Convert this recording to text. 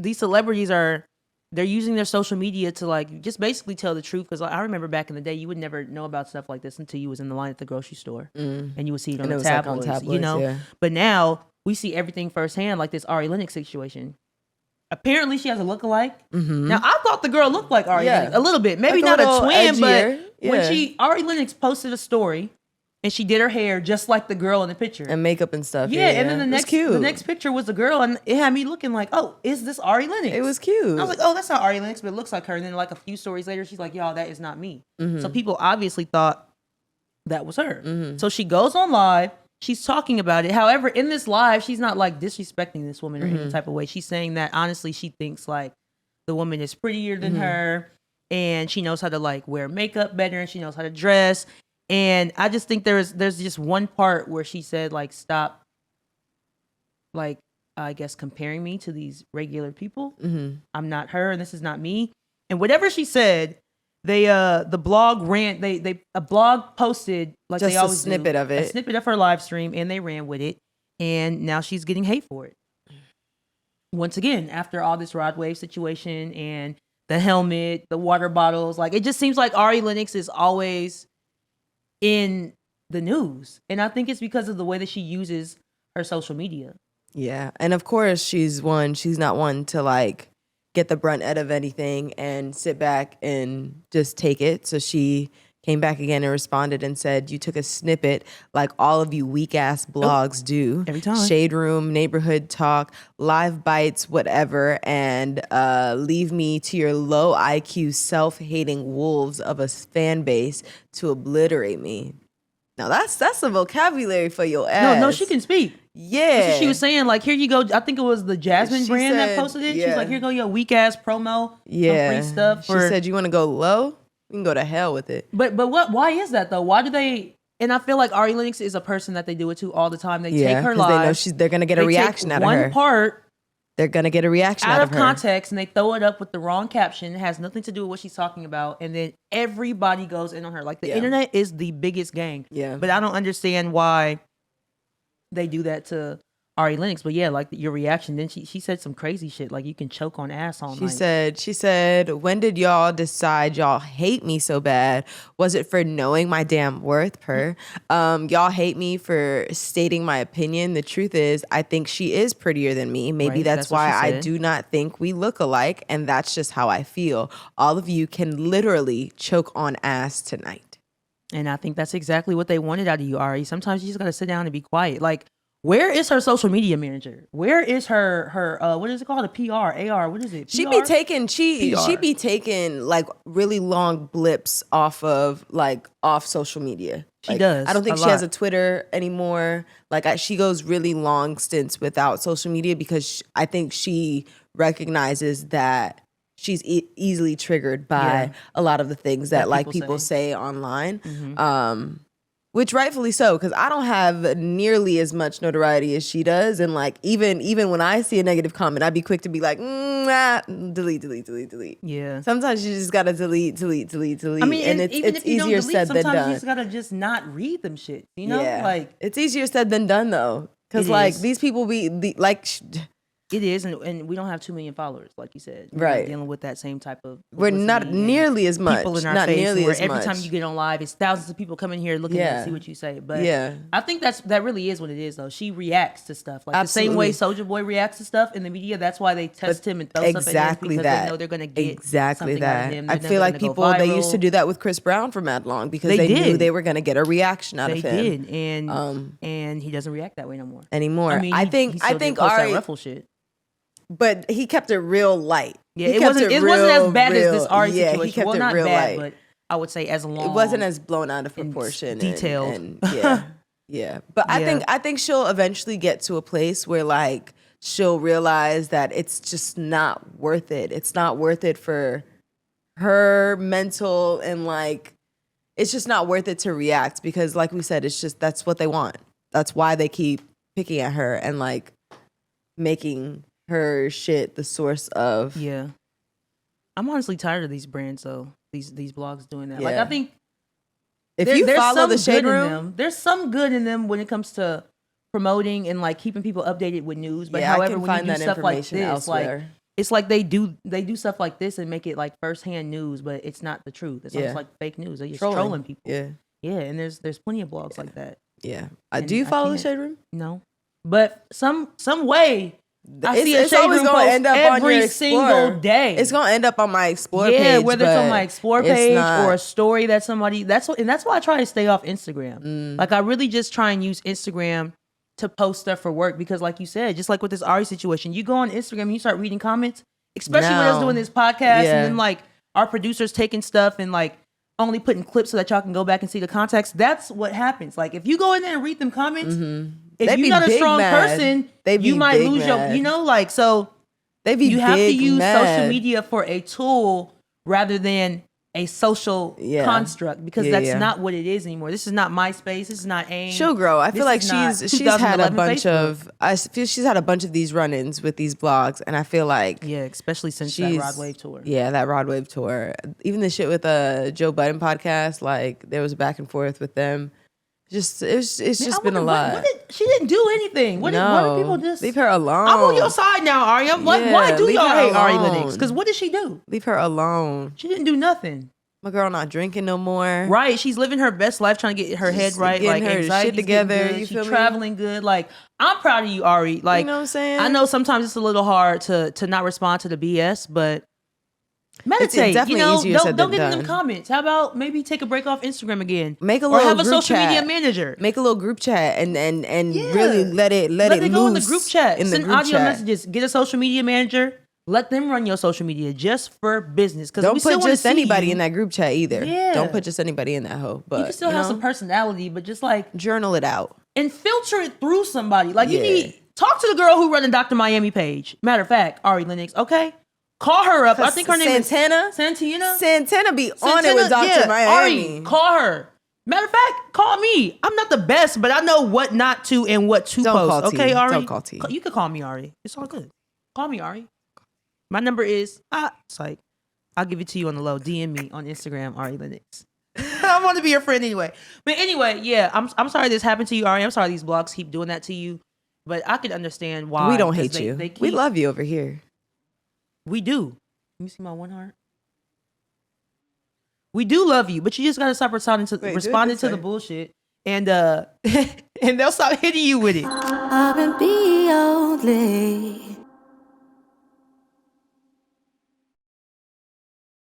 these celebrities they're using their social media to like just basically tell the truth. Because I remember back in the day, you would never know about stuff like this until you was in the line at the grocery store, and you would see it on the tabloids, like on tabloids, you know. Yeah. But now we see everything firsthand, like this Ari Lennox situation. Apparently, she has a lookalike. Now, I thought the girl looked like Ari Lennox a little bit, maybe not a twin, edgier, but when Ari Lennox posted a story. And she did her hair just like the girl in the picture. And makeup and stuff. Yeah, and then the next picture was the girl, and it had me looking like, oh, is this Ari Lennox? It was cute. I was like, oh, that's not Ari Lennox, but it looks like her. And then like a few stories later, she's like, y'all, that is not me. So people obviously thought that was her. So she goes on live. She's talking about it. However, in this live, she's not like disrespecting this woman or any type of way. She's saying that honestly, she thinks like the woman is prettier than her, and she knows how to like wear makeup better, and she knows how to dress. And I just think there's just one part where she said like, stop, like, I guess comparing me to these regular people. I'm not her, and this is not me. And whatever she said, the blog ran, a blog posted like just they always a snippet do, of it, a snippet of her live stream, and they ran with it. And now she's getting hate for it. Once again, after all this Rod Wave situation and the helmet, the water bottles, like it just seems like Ari Lennox is always in the news, and I think it's because of the way that she uses her social media. Yeah, and of course she's not one to like get the brunt out of anything and sit back and just take it. So she came back again and responded and said, you took a snippet like all of you weak ass blogs do every time. Shade Room, Neighborhood Talk, Live Bites, whatever, and leave me to your low IQ self-hating wolves of a fan base to obliterate me. Now that's a vocabulary for your ass. No, she can speak. Yeah. That's what she was saying, like, here you go. I think it was the Jasmine brand that posted it. She's like, here go your weak ass promo. Yeah. Some free stuff. She said, you want to go low? We can go to hell with it. But why is that though? Why do they? And I feel like Ari Lennox is a person that they do it to all the time. They take her live. They know they're gonna get a reaction out of her. One part. They're gonna get a reaction out of her. Context, and they throw it up with the wrong caption. It has nothing to do with what she's talking about, and then everybody goes in on her. Like the internet is the biggest gang. Yeah. But I don't understand why they do that to Ari Lennox. But yeah, like your reaction. Then she said some crazy shit, like you can choke on ass all night. She said, when did y'all decide y'all hate me so bad? Was it for knowing my damn worth? Y'all hate me for stating my opinion. The truth is, I think she is prettier than me. Maybe that's why I do not think we look alike, and that's just how I feel. All of you can literally choke on ass tonight. And I think that's exactly what they wanted out of you, Ari. Sometimes you just gotta sit down and be quiet. Like, where is her social media manager? Where is her what is it called? A PR, AR, what is it? PR? She be taking like really long blips off social media. She does. I don't think she has a Twitter anymore. Like she goes really long stints without social media because I think she recognizes that she's easily triggered by a lot of the things that people say online. Which rightfully so, because I don't have nearly as much notoriety as she does. And like even when I see a negative comment, I'd be quick to be like, delete. Yeah. Sometimes you just gotta delete. I mean, and it's easier said than done. Sometimes you just gotta just not read them shit. You know? Yeah. Like it's easier said than done though. Because like these people it is, and we don't have 2 million followers, like you said. We're right. dealing with that same type of. We're not nearly as much. People in our not face, nearly where as every much. time you get on live, it's thousands of people coming here looking to see what you say. But I think that really is what it is, though. She reacts to stuff like Absolutely. the same way Soulja Boy reacts to stuff in the media. That's why they test him and throw stuff at him because they know they're going to get something out of him. I feel like people they used to do that with Chris Brown for mad long because they knew they were going to get a reaction out of him. They did, and he doesn't react that way no more. I mean, I think Ari ruffle shit. But he kept it real light. Yeah, it wasn't as bad as this Ari situation. He kept well, it not real bad, light. but I would say as long. It wasn't as blown out of proportion. Detailed. And yeah. But I think she'll eventually get to a place where like she'll realize that it's just not worth it. It's not worth it for her mental and like it's just not worth it to react because like we said, it's just that's what they want. That's why they keep picking at her and like making her shit the source of. Yeah. I'm honestly tired of these brands though. These blogs doing that. Yeah. Like I think if you follow the Shade Room, there's some good in them when it comes to promoting and like keeping people updated with news. But however, when you do stuff like this, like it's like they do stuff like this and make it like firsthand news, but it's not the truth. It's almost like fake news. They're just trolling people. Yeah, and there's plenty of blogs like that. Yeah. Do you follow the Shade Room? No, but some way. I see a it's Shade always Room gonna post end up every on your single day. It's gonna end up on my Explore page. Yeah, whether it's on my Explore page not... or a story that somebody. That's why I try to stay off Instagram. Like I really just try and use Instagram to post stuff for work because, like you said, just like with this Ari situation, you go on Instagram and you start reading comments, especially when I was doing this podcast, and then like our producers taking stuff and like only putting clips so that y'all can go back and see the context. That's what happens. Like if you go in there and read them comments. If you're not a strong person, you might lose your, like, so you have to use social media for a tool rather than a social construct because that's not what it is anymore. This is not MySpace. This is not AIM. She'll grow. I feel like she's had a bunch Facebook. She's had a bunch of these run-ins with these blogs, and I feel like especially since that Rod Wave tour. Yeah, that Rod Wave tour. Even the shit with Joe Budden podcast, like there was a back and forth with them. It's just been a lot. She didn't do anything. Why do people just leave her alone? I'm on your side now, Ari. I'm like, why do y'all hate Ari Lennox? Because what did she do? Leave her alone. She didn't do nothing. My girl not drinking no more. Right, she's living her best life, trying to get her head right, like her shit together. She's traveling good. Like I'm proud of you, Ari. Like you know what I'm saying? I know sometimes it's a little hard to not respond to the BS, but. Meditate. It's definitely easier said don't than get in done. them comments. How about maybe take a break off Instagram again? Make a little or have a group social chat. media manager. Make a little group chat and really let it go in the group chat. In the Send group audio chat. messages. Get a social media manager. Let them run your social media just for business. Because don't put just anybody in that group chat either. Yeah. Don't put just anybody in that hoe. But you can still have some personality, but just like journal it out and filter it through somebody. Like you need talk to the girl who run the Dr. Miami page. Matter of fact, Ari Lennox. Okay. Call her up. I think her name is Santana be on it with Dr. Miami. Ari, call her. Matter of fact, call me. I'm not the best, but I know what not to and what to post. Okay, Ari? Don't call T. You can call me, Ari. It's all good. Call me, Ari. My number is, psych. I'll give it to you on the low. DM me on Instagram, Ari Lennox. I want to be your friend anyway. But anyway, yeah, I'm sorry this happened to you, Ari. I'm sorry these blogs keep doing that to you. But I can understand why. We don't hate you. We love you over here. We do. Let me see my one heart. We do love you, but you just gotta stop responding to the bullshit, and and they'll stop hitting you with it. R&B only.